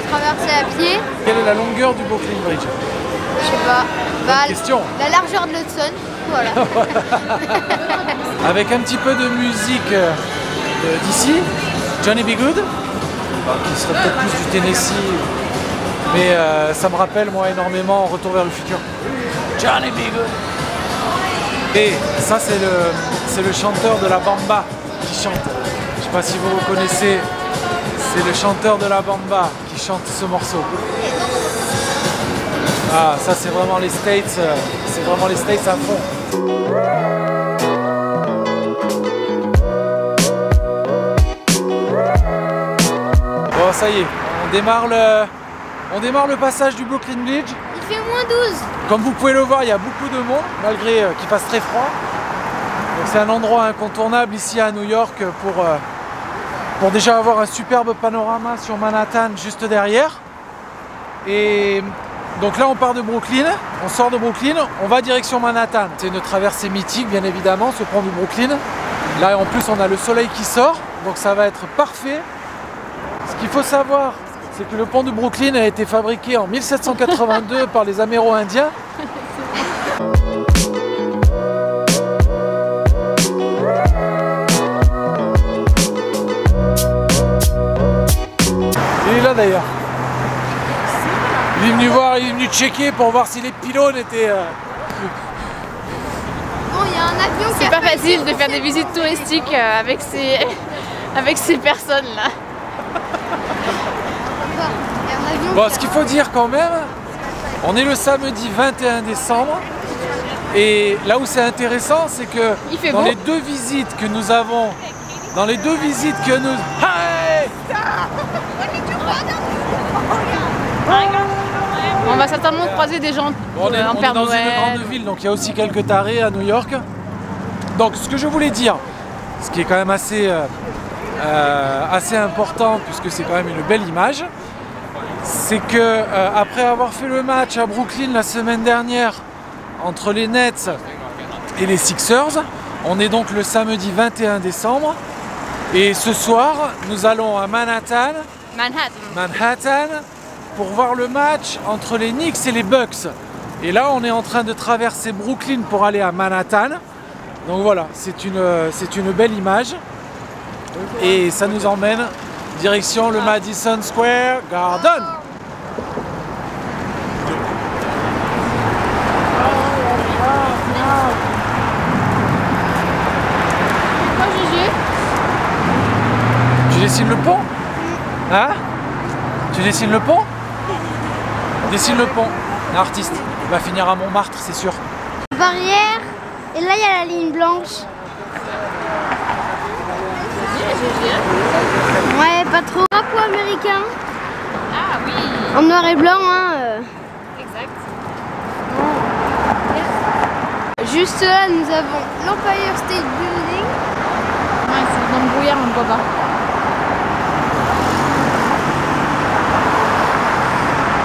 va traverser à pied. Quelle est la longueur du Brooklyn Bridge? Je sais pas. Bah, question. La largeur de l'Hudson, voilà. Avec un petit peu de musique d'ici, Johnny B. Good, qui serait peut-être plus du Tennessee, mais ça me rappelle moi énormément Retour vers le futur. Johnny B. Good. Et ça c'est le chanteur de la Bamba qui chante. Je sais pas si vous connaissez, c'est le chanteur de la Bamba qui chante ce morceau. Ah, ça c'est vraiment les States, c'est vraiment les States à fond. Bon, ça y est, on démarre le passage du Brooklyn Bridge. Il fait moins 12. Comme vous pouvez le voir, il y a beaucoup de monde, malgré qu'il fasse très froid. Donc c'est un endroit incontournable ici à New York pour déjà avoir un superbe panorama sur Manhattan juste derrière. Et donc là on part de Brooklyn, on sort de Brooklyn, on va direction Manhattan. C'est une traversée mythique bien évidemment, ce pont du Brooklyn. Là en plus on a le soleil qui sort, donc ça va être parfait. Ce qu'il faut savoir, c'est que le pont de Brooklyn a été fabriqué en 1782 par les Améro-Indiens. Il est là d'ailleurs. Il est venu voir, il est venu checker pour voir si les pylônes étaient... Bon, il y a un avion qui C'est pas facile de faire des visites touristiques avec ces personnes-là. Bon, ce qu'il faut dire quand même, on est le samedi 21 décembre et là où c'est intéressant, c'est que dans les deux visites que nous avons, Hey! On va certainement croiser des gens on est en Père dans Noël. une grande ville, donc il y a aussi quelques tarés à New York. Donc ce que je voulais dire, ce qui est quand même assez important puisque c'est quand même une belle image, c'est que après avoir fait le match à Brooklyn la semaine dernière entre les Nets et les Sixers, on est donc le samedi 21 décembre et ce soir nous allons à Manhattan pour voir le match entre les Knicks et les Bucks. Et là on est en train de traverser Brooklyn pour aller à Manhattan. Donc voilà, c'est une belle image et ça nous emmène direction le Madison Square Garden. Tu dessines le pont? Hein? Tu dessines le pont? Dessine le pont. Un artiste. Il va finir à Montmartre, c'est sûr. barrière, et là il y a la ligne blanche. Ouais, pas trop. Drapeau américain. Ah oui. En noir et blanc, hein. Exact. Juste là, nous avons l'Empire State Building. Ouais, c'est dans le brouillard, on ne voit pas.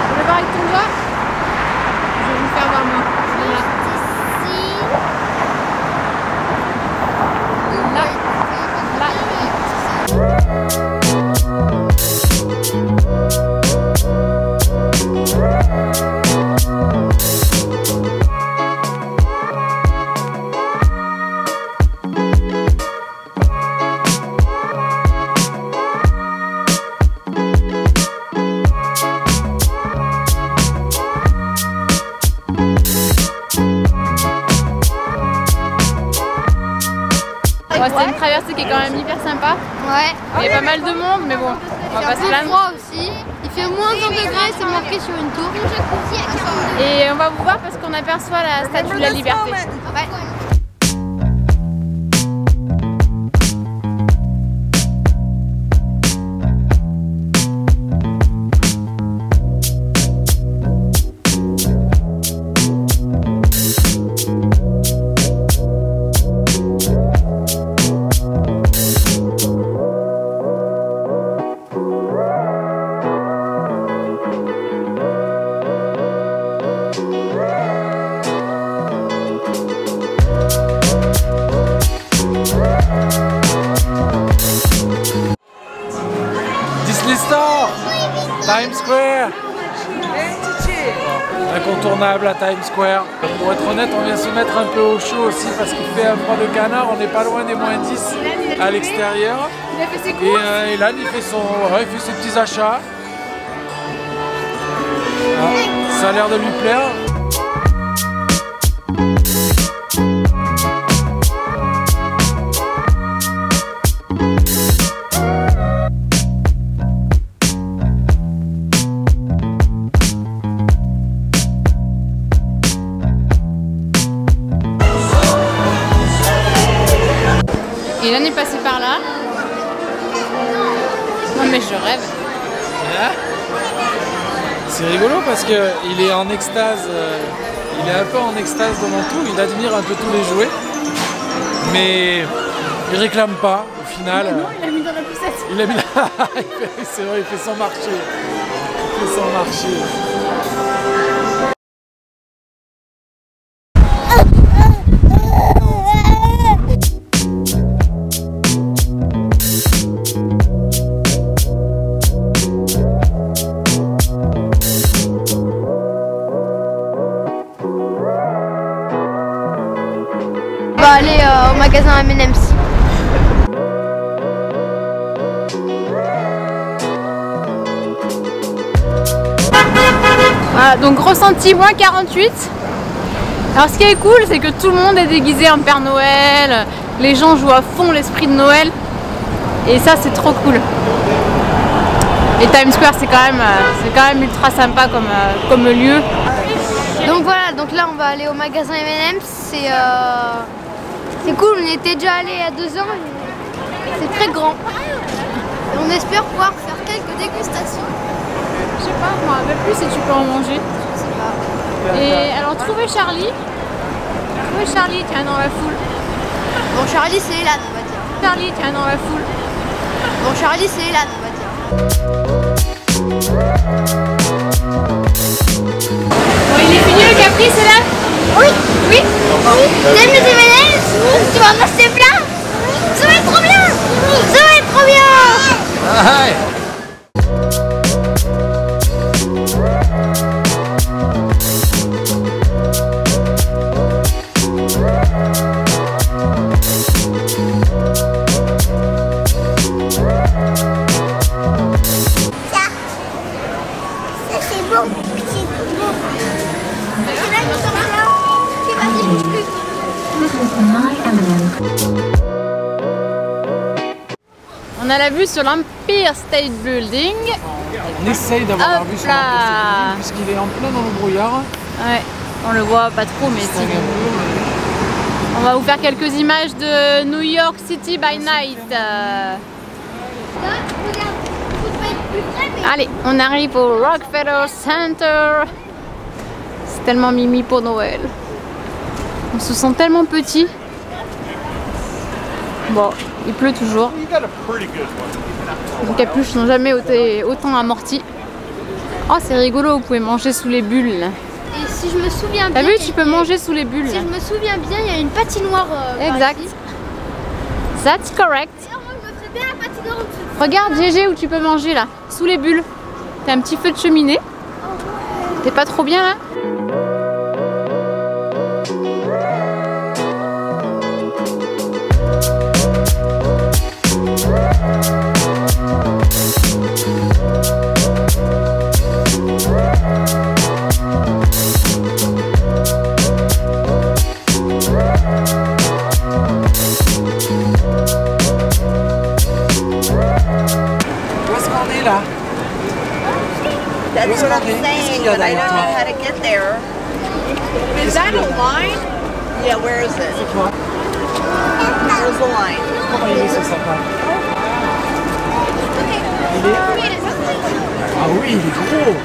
Tu veux voir avec ton doigt? Je vais vous faire voir moi. Ici. C'est une traversée qui est quand même hyper sympa. Ouais. Il y a pas mal de monde, mais bon, on va pas se Il fait un peu plaindre. froid aussi. Il fait moins 1 degré, c'est marqué sur une tour. Et on va vous voir parce qu'on aperçoit la statue de la liberté. Ouais. Disney Store, Times Square. Incontournable à Times Square. Pour être honnête, on vient se mettre un peu au chaud aussi parce qu'il fait un froid de canard. On n'est pas loin des moins 10 à l'extérieur. Il a fait ses courses. Et Elan, il fait ses petits achats. Ah, ça a l'air de lui plaire. Elan est passé par là. Non mais je rêve. C'est rigolo parce qu'il est en extase, il est un peu en extase devant tout, il admire un peu tous les jouets, mais il réclame pas au final. Non, il l'a mis dans la poussette. Il a mis c'est vrai, il fait son marché. Il fait son marché. On va aller au magasin M&M's. Voilà, donc ressenti moins 48. Alors ce qui est cool, c'est que tout le monde est déguisé en Père Noël. Les gens jouent à fond l'esprit de Noël. Et ça, c'est trop cool. Et Times Square, c'est quand même ultra sympa comme lieu. Donc voilà, donc là on va aller au magasin M&M's. C'est cool, on était déjà allé il y a 2 ans. C'est très grand. Et on espère pouvoir faire quelques dégustations. Je sais pas, je m'en rappelle plus si tu peux en manger. Je sais pas. Et alors trouver Charlie. Trouver Charlie, tiens, dans la foule. Bon, Charlie, c'est Elan, on va dire. Charlie, tiens, dans la foule. Bon, Charlie, c'est Elan, on va dire. Bon, il est fini le caprice, c'est là? Oui. Oui. T'aimes les M&M's? Tu vas en acheter plein? Ça va être trop bien. Ça va être trop bien. On a la vue sur l'Empire State Building. On essaye d'avoir la Hop vue sur là. l'Empire State Building puisqu'il est en plein dans le brouillard. Ouais, on le voit pas trop, mais si. On va vous faire quelques images de New York City by night. Allez, on arrive au Rockefeller Center. C'est tellement mimi pour Noël. On se sent tellement petit. Bon, il pleut toujours. Les capuches n'ont jamais autant amorti. Oh, c'est rigolo, vous pouvez manger sous les bulles. Et si je me souviens bien... T'as vu, tu peux manger sous les bulles. Si je me souviens bien, il y a une patinoire exact. ici. That's correct. Moi, je me ferais bien la patinoire au-dessus. Regarde, GG, où tu peux manger là, sous les bulles. T'as un petit feu de cheminée. T'es pas trop bien là? Là. That's what I'm saying, but I don't know how to get there. Is that a line? Yeah, where is it? C'est quoi? Where's the line? Comment il est ce sapin? Il est... Ah oui, il est gros!